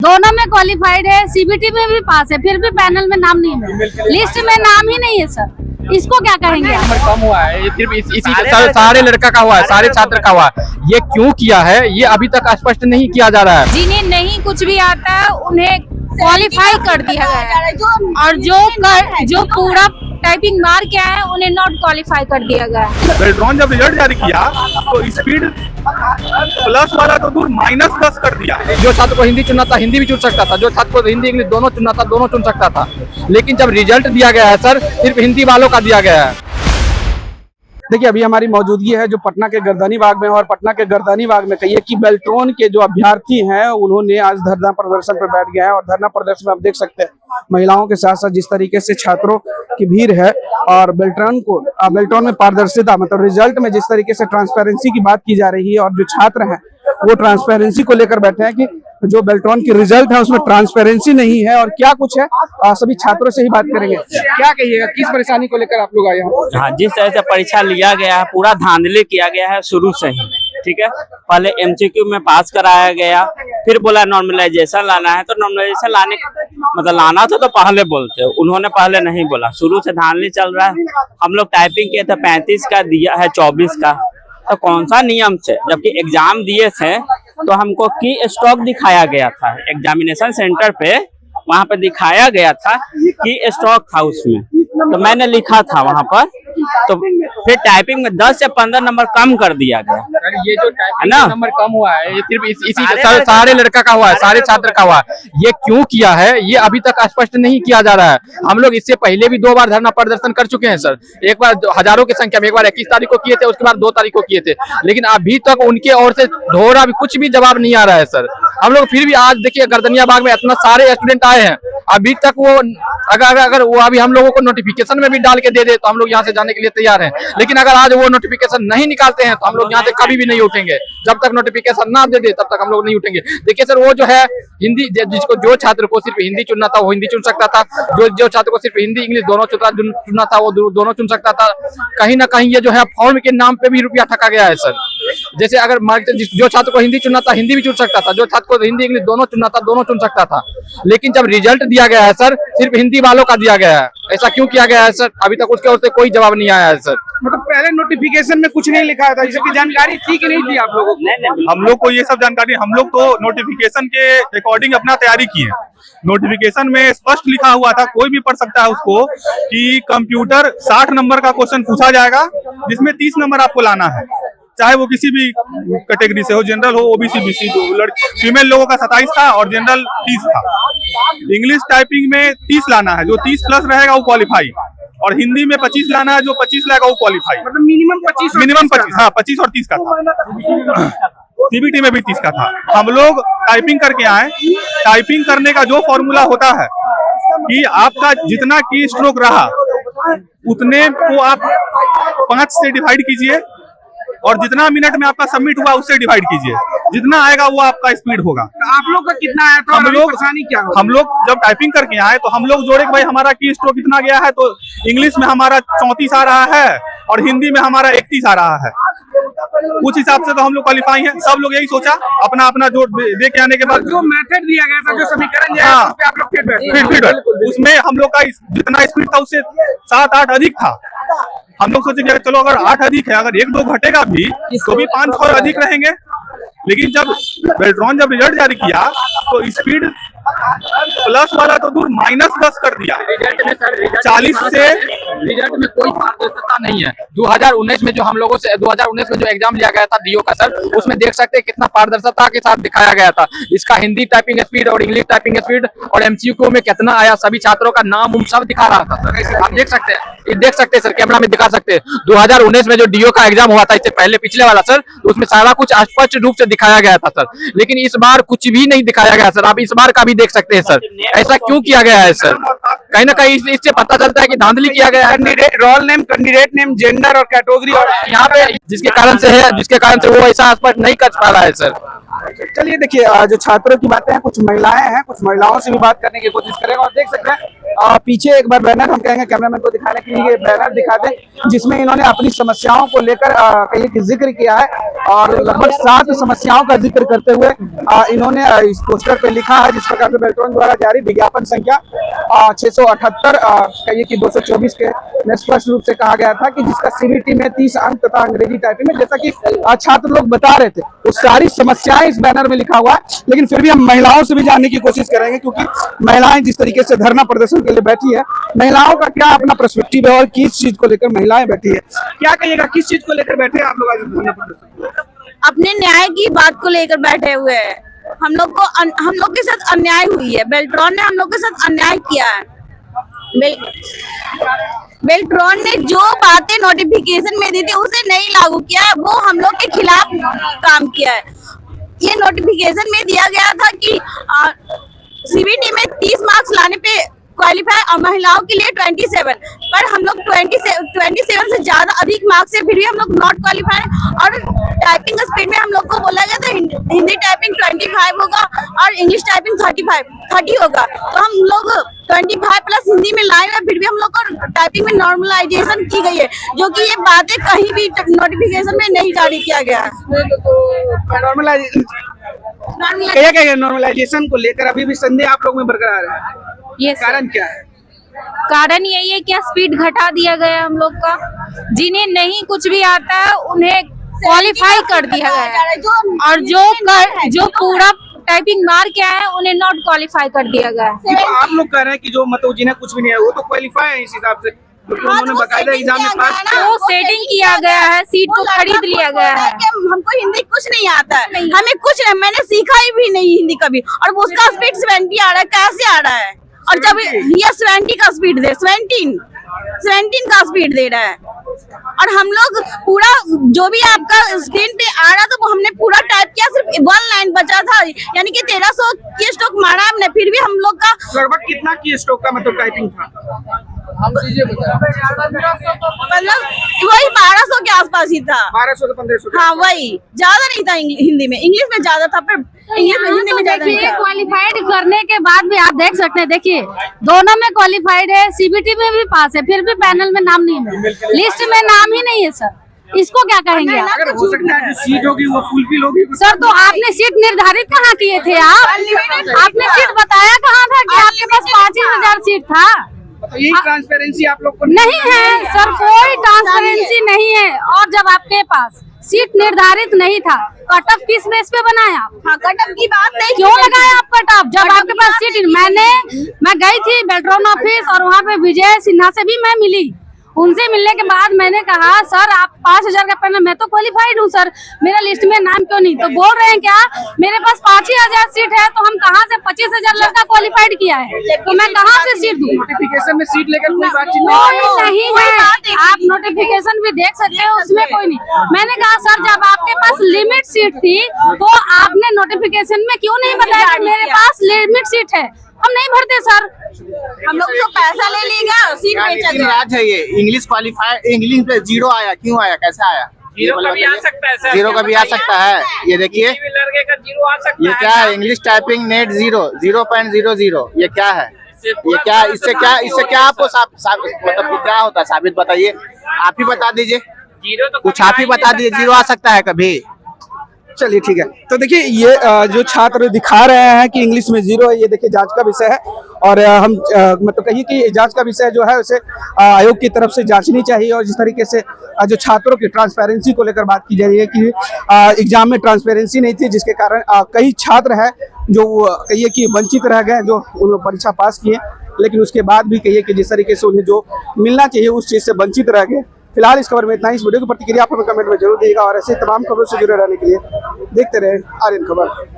दोनों में क्वालिफाइड है, सीबीटी में भी पास है, फिर भी पैनल में नाम नहीं है, लिस्ट में नाम ही नहीं है सर। इसको क्या कहेंगे आप? नंबर कम हुआ है, ये सिर्फ इसी सारे लड़का का हुआ है, सारे छात्र का हुआ है। ये क्यों किया है ये अभी तक स्पष्ट नहीं किया जा रहा है। जिन्हें नहीं कुछ भी आता है उन्हें क्वालिफाई कर दिया गया है, और जो पूरा टाइपिंग मार के आए उन्हें नॉट क्वालिफाई कर दिया गया है। बेल्ट्रॉन जब रिजल्ट जारी किया तो स्पीड प्लस वाला तो दूर -10 कर दिया। जो छात्र को हिंदी चुनना था हिंदी भी चुन सकता था, जो छात्र को हिंदी इंग्लिश दोनों चुनना था दोनों चुन सकता था, लेकिन जब रिजल्ट दिया गया है सर सिर्फ हिंदी वालों का दिया गया है। देखिए अभी हमारी मौजूदगी है जो पटना के गर्दनी बाग में, और पटना के गर्दनी बाग में कहिए कि बेल्ट्रॉन के जो अभ्यर्थी हैं उन्होंने आज धरना प्रदर्शन पर बैठ गए हैं। और धरना प्रदर्शन में आप देख सकते हैं महिलाओं के साथ साथ जिस तरीके से छात्रों की भीड़ है, और बेल्ट्रॉन में पारदर्शिता मतलब रिजल्ट में जिस तरीके से ट्रांसपेरेंसी की बात की जा रही है, और जो छात्र हैं वो ट्रांसपेरेंसी को लेकर बैठे हैं कि जो बेल्ट्रॉन की रिजल्ट है उसमें ट्रांसपेरेंसी नहीं है और क्या कुछ है। सभी छात्रों से ही बात करेंगे। क्या कहिएगा, किस परेशानी को लेकर आप लोग आए हैं? हाँ, जिस तरह से परीक्षा लिया गया है पूरा धांधली किया गया है शुरू से ही, ठीक है। पहले एमसीक्यू में पास कराया गया, फिर बोला नॉर्मलाइजेशन लाना है, तो नॉर्मलाइजेशन लाना था तो पहले बोलते, उन्होंने पहले नहीं बोला। शुरू से धांधली चल रहा है। हम लोग टाइपिंग किए थे 35 का, दिया है 24 का, तो कौन सा नियम से? जबकि एग्जाम दिए थे तो हमको की स्टॉक दिखाया गया था एग्जामिनेशन सेंटर पे, वहां पे दिखाया गया था कि स्टॉक था उसमें, तो मैंने लिखा था वहां पर, तो फिर टाइपिंग में 10 से 15 नंबर कम कर दिया गया। ये जो टाइपिंग नंबर कम हुआ है ये सिर्फ इसी सारे लड़का का हुआ है, सारे छात्र का हुआ है। ये क्यों किया है ये अभी तक स्पष्ट नहीं किया जा रहा है। हम लोग इससे पहले भी 2 बार धरना प्रदर्शन कर चुके हैं सर, एक बार हजारों की संख्या में, एक बार 21 तारीख को किए थे, उसके बाद 2 तारीख को किए थे, लेकिन अभी तक उनके ओर से दोहरा भी कुछ भी जवाब नहीं आ रहा है सर। हम लोग फिर भी आज देखिए गर्दनिया बाग में इतना सारे स्टूडेंट आए हैं, अभी तक वो अगर वो अभी हम लोगों को नोटिफिकेशन में भी डाल के दे दे तो हम लोग यहाँ से जाने के लिए तैयार हैं, लेकिन अगर आज वो नोटिफिकेशन नहीं निकालते हैं तो हम लोग यहाँ से कभी भी नहीं उठेंगे। जब तक नोटिफिकेशन ना दे तब तक हम लोग नहीं उठेंगे। देखिए सर, वो जो है हिंदी, जो छात्र को सिर्फ हिंदी चुनना था वो हिंदी चुन सकता था, जो छात्र को सिर्फ हिंदी इंग्लिश दोनों चुनना था वो दोनों चुन सकता था। कहीं ना कहीं ये जो है फॉर्म के नाम पे भी रुपया ठगा गया है सर। जैसे अगर जो छात्र को हिंदी चुनना था हिंदी भी चुन सकता था, जो छात्र को हिंदी इंग्लिश दोनों चुनना था दोनों चुन सकता था, लेकिन जब रिजल्ट दिया गया है सर सिर्फ हिंदी वालों का दिया गया है। ऐसा क्यों किया गया है सर? अभी तक उसके ओर से कोई जवाब नहीं आया है सर। मतलब पहले नोटिफिकेशन में कुछ नहीं लिखा था, इसकी जानकारी थी कि नहीं थी आप लोगों को? हम लोग को ये सब जानकारी, हम लोग तो नोटिफिकेशन के अकॉर्डिंग अपना तैयारी किए। नोटिफिकेशन में स्पष्ट लिखा हुआ था, कोई भी पढ़ सकता है उसको, कि कंप्यूटर 60 नंबर का क्वेश्चन पूछा जाएगा जिसमें 30 नंबर आपको लाना है, चाहे वो किसी भी कैटेगरी से हो, जनरल हो, ओबीसी, बीसी। फीमेल लोगों का 27 था और जनरल 30 था। इंग्लिश टाइपिंग में 30 लाना है, जो 30 प्लस रहेगा वो क्वालिफाई, और हिंदी में 25 लाना है, जो 25 लाएगा वो क्वालिफाई। मतलब मिनिमम 25, हाँ 25 और 30 का था। सीबीटी में भी 30 का था। हम लोग टाइपिंग करके आए, टाइपिंग करने का जो फॉर्मूला होता है कि आपका जितना की स्ट्रोक रहा उतने को आप 5 से डिवाइड कीजिए, और जितना मिनट में आपका सबमिट हुआ उससे डिवाइड कीजिए, जितना आएगा वो आपका स्पीड होगा। तो आप लोग का कितना आया था? परेशानी क्या हो? हम लोग जब टाइपिंग करके आए तो हम लोग जोड़े कि भाई हमारा की स्ट्रोक कितना गया है, तो इंग्लिश में हमारा 34 आ रहा है और हिंदी में हमारा 31 आ रहा है। उस हिसाब से तो हम लोग क्वालिफाई हैं। सब लोग यही सोचा, अपना अपना जोड़ दे के आने के बाद जो मेथड दिया गया था, जो समीकरण दिया गया था, उस पे आप लोग फिट उसमें हम लोग का जितना स्पीड था उससे 7-8 अधिक था। हम लोग सोचे चलो अगर 8 अधिक है, अगर 1-2 घटेगा भी तो भी 5 अधिक रहेंगे। लेकिन जब बेल्ट्रॉन जब रिजल्ट जारी किया तो स्पीड प्लस वाला तो दूर -10 कर दिया। 40 से रिजल्ट में कोई पारदर्शिता नहीं है। 2019 में जो हम लोगों से 2019 में जो एग्जाम लिया गया था डीओ का सर, उसमें देख सकते हैं कितना पारदर्शिता के साथ दिखाया गया था। इसका हिंदी टाइपिंग स्पीड और इंग्लिश टाइपिंग स्पीड और एमसीक्यू में कितना आया, सभी छात्रों का नाम सब दिखा रहा था सर। आप देख सकते हैं सर, कैमरा में दिखा सकते हैं। 2019 में जो डीओ का एग्जाम हुआ था इससे पहले पिछले वाला सर, तो उसमें सारा कुछ स्पष्ट रूप से दिखाया गया था सर, लेकिन इस बार कुछ भी नहीं दिखाया गया सर। आप इस बार का भी देख सकते हैं सर। ऐसा क्यों किया गया है सर? कहीं ना कहीं इससे पता चलता है कि धांधली किया गया है। Roll name, candidate name, gender और कैटेगरी, और यहाँ पे जिसके कारण से वो ऐसा स्पष्ट नहीं कर पा रहा है सर। चलिए देखिए, जो छात्रों की बातें हैं, कुछ महिलाएं हैं, कुछ महिलाओं से भी बात करने की कोशिश करेंगे। और देख सकते हैं पीछे एक बार बैनर हम कहेंगे कैमरामैन को दिखाने के लिए, बैनर दिखा दें जिसमें इन्होंने अपनी समस्याओं को लेकर कहीं कि जिक्र किया है और लगभग 7 समस्याओं का जिक्र करते हुए इन्होंने इस पोस्टर पे लिखा है, जिस प्रकार से बेल्ट्रॉन द्वारा जारी विज्ञापन संख्या 678 कहिए कि 224 के में स्पष्ट रूप से कहा गया था कि जिसका सीबीटी में 30 अंक तथा अंग्रेजी टाइपिंग में, जैसा कि छात्र लोग बता रहे थे, वो सारी समस्याएं इस बैनर में लिखा हुआ है। लेकिन फिर भी हम महिलाओं से भी जानने की कोशिश करेंगे, क्योंकि महिलाएं जिस तरीके से धरना प्रदर्शन के लिए बैठी है, महिलाओं का क्या अपना पर्सपेक्टिव है और किस चीज को लेकर महिलाएं बैठी है, क्या कहिएगा, किस चीज को लेकर बैठे आप लोग आज धरना प्रदर्शन? अपने न्याय की बात को लेकर बैठे हुए हैं। हम लोग के साथ अन्याय हुई है, बेल्ट्रॉन ने हम लोग के साथ अन्याय किया है। बेल्ट्रॉन ने जो बातें नोटिफिकेशन में दी थी उसे नहीं लागू किया है, वो हम लोग के खिलाफ काम किया है। ये नोटिफिकेशन में दिया गया था कि सीबीटी में 30 मार्क्स लाने पे क्वालिफाई और महिलाओं के लिए 27, पर हम लोग 27 से ज्यादा अधिक मार्क्स से फिर भी हम लोग नॉट क्वालिफाई। और टाइपिंग स्पीड में हम लोग को बोला गया था हिंदी टाइपिंग 25 होगा और इंग्लिश टाइपिंग 30 होगा, तो हम लोग 25 प्लस हिंदी में लाए हैं, फिर भी हम लोग को टाइपिंग में नॉर्मलाइजेशन की गई है, जो कि ये बातें कहीं भी नोटिफिकेशन में नहीं जारी किया गया है। नॉर्मलाइजेशन को लेकर अभी भी संदेह आप लोग में बरकरार है, ये कारण क्या है? कारण यही है कि स्पीड घटा दिया गया हम लोग का, जिन्हें नहीं कुछ भी आता है उन्हें क्वालिफाई कर दिया गया है, और जो पूरा टाइपिंग मार के आए हैं उन्हें नॉट क्वालिफाई कर दिया गया है। तो आप लोग कह रहे हैं कि जो मतलब जिन्हें कुछ भी नहीं है वो तो क्वालिफाई है इस हिसाब से, क्योंकि उन्होंने बकायदा एग्जाम में पास किया, वो सेटिंग किया गया है, सीट को खरीद लिया गया है। हमको हिंदी कुछ नहीं आता है, हमें कुछ नहीं, मैंने सीखा ही भी नहीं हिंदी कभी, और उसका स्पीड 70 आ रहा है, कैसे आ रहा है? और जब ये 70 का स्पीड दे 17 का स्पीड दे रहा है, और हम लोग पूरा जो भी आपका स्क्रीन पे आ रहा था वो हमने पूरा टाइप किया, सिर्फ 1 लाइन बचा था, यानी कि 1300 की स्ट्रोक मारा हमने, फिर भी हम लोग का लगभग कितना की स्ट्रोक का मतलब टाइपिंग था? मतलब वही 1200 के आसपास ही था, 1200 से 1500। हाँ वही, ज्यादा नहीं था हिंदी में, इंग्लिश में ज्यादा था, पर इंग्लिश में हिंदी में ज्यादा नहीं था। क्वालिफाइड करने के बाद भी आप देख सकते हैं, देखिए दोनों में क्वालिफाइड है, सीबीटी में भी पास है, फिर भी पैनल में नाम नहीं है, लिस्ट में नाम ही नहीं है सर, इसको क्या कहेंगे आप? अगर हो सकता है जो सीट होगी वो फुलफिल होगी सर, तो आपने सीट निर्धारित कहाँ किए थे? आपने सीट बताया कहाँ था कि आपके पास 25,000 सीट था? तो यही ट्रांसपेरेंसी आप लोग को नहीं है सर, कोई ट्रांसपेरेंसी नहीं है। और जब आपके पास सीट निर्धारित नहीं था, कट ऑफ किस बेस पे बनाया? हाँ, कट ऑफ की बात नहीं, क्यों लगाया आप कट ऑफ जब आपके पास सीट? मैं गई थी बेल्ट्रॉन ऑफिस और वहाँ पे विजय सिन्हा से भी मैं मिली, उनसे मिलने के बाद मैंने कहा सर आप 5,000 का पैनल, मैं तो क्वालिफाइड हूँ सर, मेरा लिस्ट में नाम क्यों नहीं? तो बोल रहे हैं क्या मेरे पास 5,000 सीट है, तो हम कहाँ से 25,000 लड़का क्वालिफाइड किया है, तो मैं कहाँ से सीट दूँ? नोटिफिकेशन में सीट लेकर कोई बातचीत नहीं है, आप नोटिफिकेशन भी देख सकते हो, उसमें कोई नहीं। मैंने कहा सर जब आपके पास लिमिट सीट थी तो आपने नोटिफिकेशन में क्यों नहीं बताया कि मेरे पास लिमिट सीट है? हम नहीं भरते सर, हम लोग तो पैसा ले लेगा, सीट बेचा गया। राज है ये, इंग्लिश क्वालिफाई, इंग्लिश पे 0 आया, क्यों आया, कैसे आया? 0 का भी आ सकता है सर, 0 का भी आ सकता है, ये देखिए लड़के का 0 आ सकता है। ये क्या है? इंग्लिश टाइपिंग नेट 0.00, ये क्या है? ये क्या, इससे क्या आपको मतलब क्या होता है साबित, बताइए, आप ही बता दीजिए, कुछ आप ही बता दीजिए, 0 आ सकता है कभी? चलिए ठीक है। तो देखिए ये जो छात्र दिखा रहे हैं कि इंग्लिश में 0 है, ये देखिए जांच का विषय है, और हम मतलब कहिए कि जांच का विषय जो है उसे आयोग की तरफ से जांचनी चाहिए। और जिस तरीके से जो छात्रों की ट्रांसपेरेंसी को लेकर बात की जा रही है कि एग्जाम में ट्रांसपेरेंसी नहीं थी, जिसके कारण कई छात्र हैं जो कहिए कि वंचित रह गए, जो उन्होंने परीक्षा पास किए, लेकिन उसके बाद भी कहिए कि जिस तरीके से उन्हें जो मिलना चाहिए उस चीज़ से वंचित रह गए। फिलहाल इस खबर में इतना ही। इस वीडियो की प्रतिक्रिया आप हमें कमेंट में जरूर दिएगा, और ऐसे तमाम खबरों से जुड़े रहने के लिए देखते रहे आर्यन खबर।